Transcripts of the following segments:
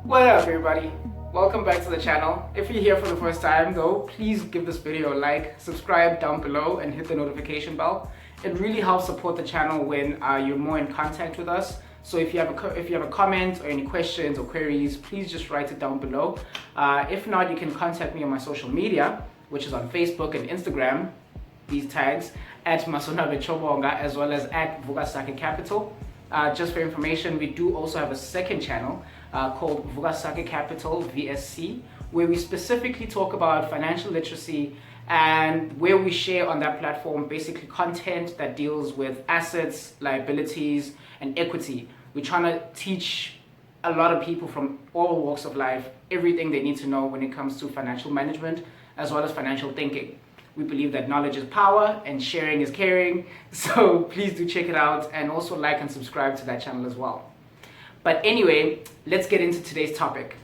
What up everybody? Welcome back to the channel. If you're here for the first time though, please give this video a like, subscribe down below and hit the notification bell. It really helps support the channel when you're more in contact with us. So if you have a comment or any questions or queries, please just write it down below. If not, you can contact me on my social media, which is on Facebook and Instagram, these tags, at Masonabechobonga as well as at Vukasakhecapital. Just for information, we do also have a second channel called Vukasakhecapital VSC, where we specifically talk about financial literacy and where we share on that platform basically content that deals with assets, liabilities, and equity. We're trying to teach a lot of people from all walks of life everything they need to know when it comes to financial management as well as financial thinking. We believe that knowledge is power and sharing is caring, so please do check it out and also like and subscribe to that channel as well. But anyway, let's get into today's topic.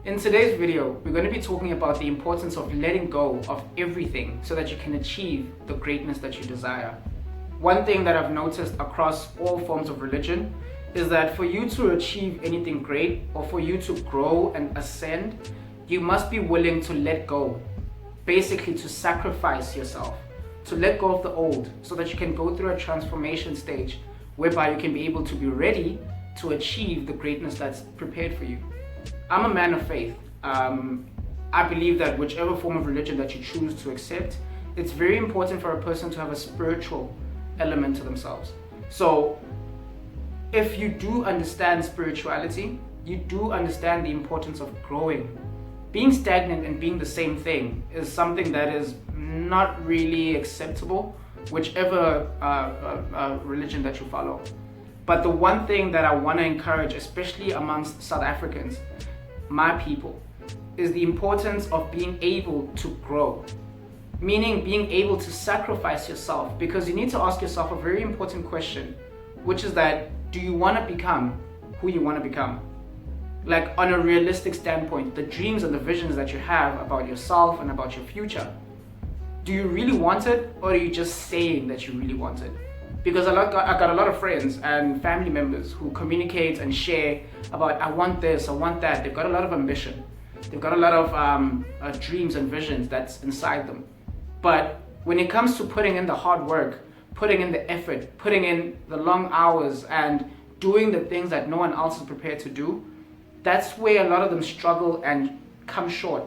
In today's video, we're going to be talking about the importance of letting go of everything so that you can achieve the greatness that you desire. One thing that I've noticed across all forms of religion is that for you to achieve anything great or for you to grow and ascend, you must be willing to let go. Basically to sacrifice yourself, to let go of the old so that you can go through a transformation stage whereby you can be able to be ready to achieve the greatness that's prepared for you. I'm a man of faith. I believe that whichever form of religion that you choose to accept, it's very important for a person to have a spiritual element to themselves. So if you do understand spirituality, you do understand the importance of growing. Being stagnant and being the same thing is something that is not really acceptable, whichever religion that you follow. But the one thing that I want to encourage, especially amongst South Africans, my people, is the importance of being able to grow. Meaning being able to sacrifice yourself, because you need to ask yourself a very important question, which is that, do you want to become who you want to become? Like on a realistic standpoint, the dreams and the visions that you have about yourself and about your future, do you really want it, or are you just saying that you really want it? Because I got a lot of friends and family members who communicate and share about, I want this, I want that. They've got a lot of ambition. They've got a lot of dreams and visions that's inside them. But when it comes to putting in the hard work, putting in the effort, putting in the long hours and doing the things that no one else is prepared to do, that's where a lot of them struggle and come short.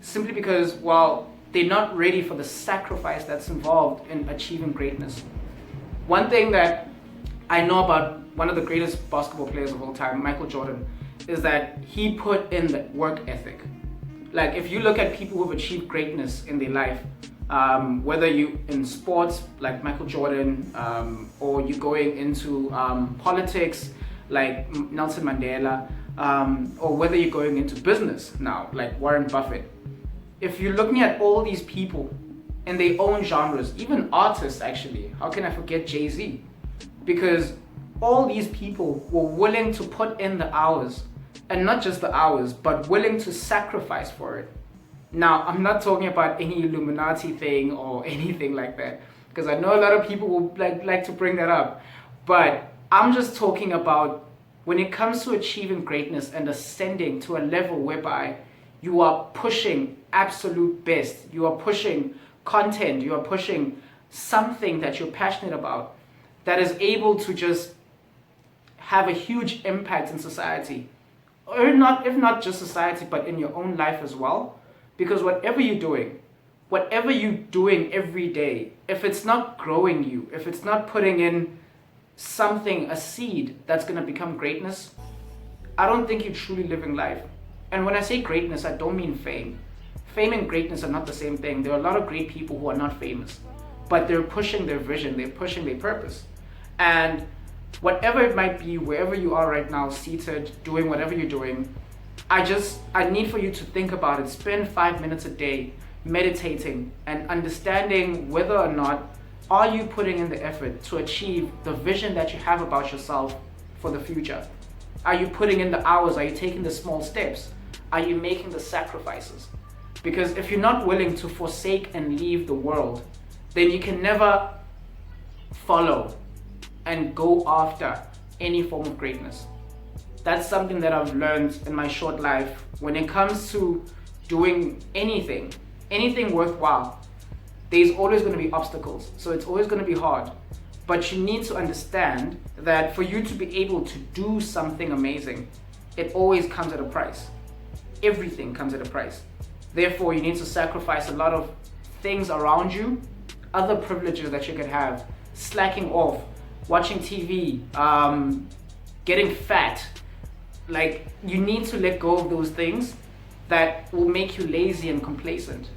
Simply because, well, they're not ready for the sacrifice that's involved in achieving greatness. One thing that I know about one of the greatest basketball players of all time, Michael Jordan, is that he put in the work ethic. Like if you look at people who've achieved greatness in their life, whether you in sports like Michael Jordan, or you going into politics like Nelson Mandela, or whether you're going into business now like Warren Buffett. If you're looking at all these people in their own genres, even artists actually, how can I forget Jay-Z? Because all these people were willing to put in the hours, and not just the hours, but willing to sacrifice for it. Now, I'm not talking about any Illuminati thing or anything like that, because I know a lot of people will like to bring that up, but I'm just talking about when it comes to achieving greatness and ascending to a level whereby you are pushing absolute best, you are pushing content, you are pushing something that you're passionate about that is able to just have a huge impact in society, or not, if not just society, but in your own life as well. Because whatever you're doing every day, if it's not growing you, if it's not putting in something, a seed that's going to become greatness, I don't think you're truly living life. And when I say greatness, I don't mean fame. Fame and greatness are not the same thing. There are a lot of great people who are not famous, but they're pushing their vision, they're pushing their purpose. And whatever it might be, wherever you are right now, seated, doing whatever you're doing, I need for you to think about it. Spend 5 minutes a day meditating and understanding whether or not are you putting in the effort to achieve the vision that you have about yourself for the future. Are you putting in the hours? Are you taking the small steps? Are you making the sacrifices? Because if you're not willing to forsake and leave the world, then you can never follow and go after any form of greatness. That's something that I've learned in my short life. When it comes to doing anything worthwhile, there's always going to be obstacles. So it's always going to be hard. But you need to understand that for you to be able to do something amazing, it always comes at a price. Everything comes at a price. Therefore, you need to sacrifice a lot of things around you, other privileges that you could have, slacking off, watching TV, getting fat. Like, you need to let go of those things that will make you lazy and complacent.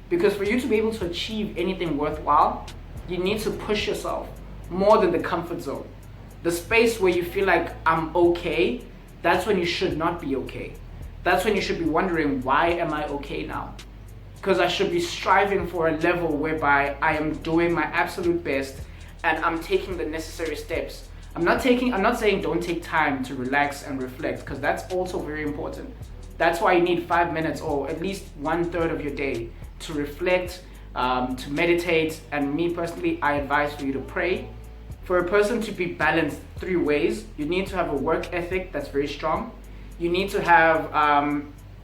Because for you to be able to achieve anything worthwhile, you need to push yourself more than the comfort zone. The space where you feel like I'm okay, that's when you should not be okay. That's when you should be wondering, why am I okay now? Because I should be striving for a level whereby I am doing my absolute best and I'm taking the necessary steps. I'm not saying don't take time to relax and reflect, because that's also very important. That's why you need 5 minutes or at least 1/3 of your day to reflect, to meditate, and me personally, I advise for you to pray. For a person to be balanced 3 ways, you need to have a work ethic that's very strong. You need to have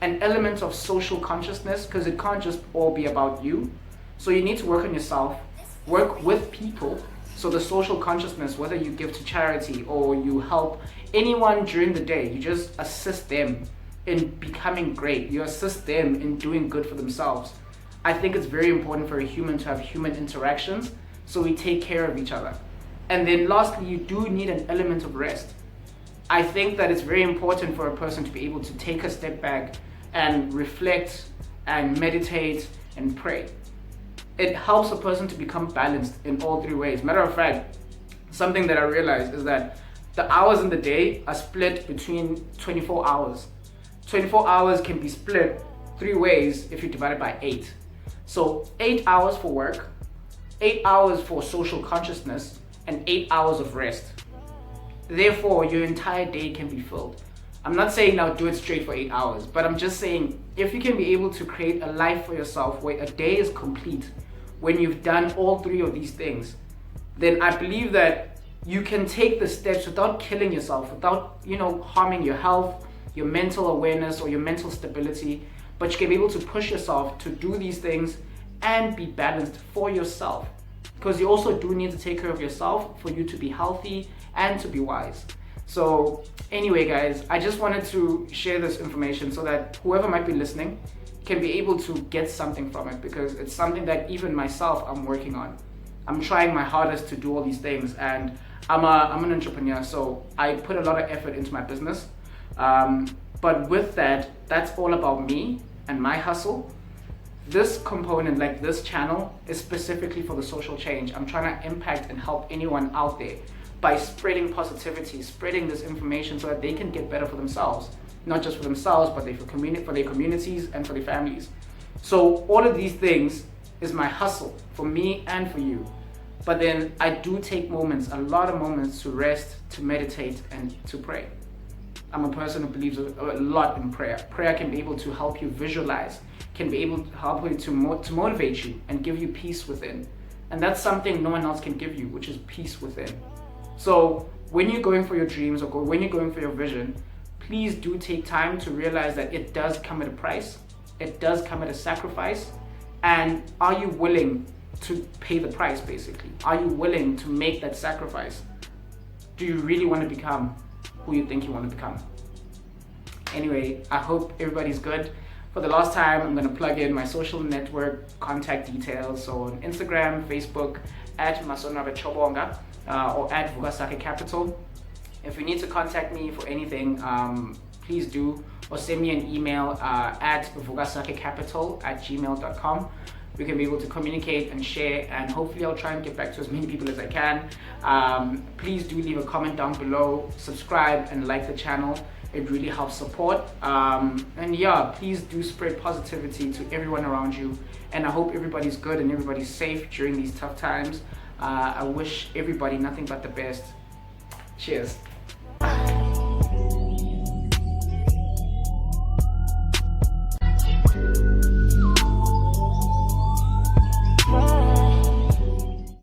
an element of social consciousness, because it can't just all be about you. So you need to work on yourself, work with people. So the social consciousness, whether you give to charity or you help anyone during the day, you just assist them in becoming great. You assist them in doing good for themselves. I think it's very important for a human to have human interactions, so we take care of each other. And then lastly, you do need an element of rest. I think that it's very important for a person to be able to take a step back and reflect and meditate and pray. It helps a person to become balanced in all 3 ways. Matter of fact, something that I realized is that the hours in the day are split between 24 hours. 24 hours can be split 3 ways if you divide it by 8. So 8 hours for work, 8 hours for social consciousness, and 8 hours of rest. Therefore, your entire day can be filled. I'm not saying now do it straight for 8 hours, but I'm just saying if you can be able to create a life for yourself where a day is complete, when you've done all 3 of these things, then I believe that you can take the steps without killing yourself, without, harming your health, your mental awareness, or your mental stability, but you can be able to push yourself to do these things and be balanced for yourself. Because you also do need to take care of yourself for you to be healthy and to be wise. So anyway, guys, I just wanted to share this information so that whoever might be listening can be able to get something from it, because it's something that even myself I'm working on. I'm trying my hardest to do all these things, and I'm an entrepreneur, so I put a lot of effort into my business. But with that, that's all about me and my hustle. This component, like this channel, is specifically for the social change. I'm trying to impact and help anyone out there by spreading positivity, spreading this information so that they can get better for themselves. Not just for themselves, but for their communities and for their families. So all of these things is my hustle for me and for you. But then I do take moments, a lot of moments, to rest, to meditate, and to pray. I'm a person who believes a lot in prayer. Prayer can be able to help you visualize, can be able to help you to motivate you and give you peace within. And that's something no one else can give you, which is peace within. So when you're going for your dreams, or when you're going for your vision, please do take time to realize that it does come at a price. It does come at a sacrifice. And are you willing to pay the price, basically? Are you willing to make that sacrifice? Do you really want to become who you think you want to become? Anyway, I hope everybody's good. For the last time, I'm going to plug in my social network contact details. So on Instagram, Facebook, @masonabechobonga, or @Vukasakhecapital. If you need to contact me for anything, please do, or send me an email at Vukasakhecapital@gmail.com. We can be able to communicate and share, and hopefully I'll try and get back to as many people as I can. Please do leave a comment down below, subscribe and like the channel. It really helps support. And yeah, please do spread positivity to everyone around you. And I hope everybody's good and everybody's safe during these tough times. I wish everybody nothing but the best. Cheers.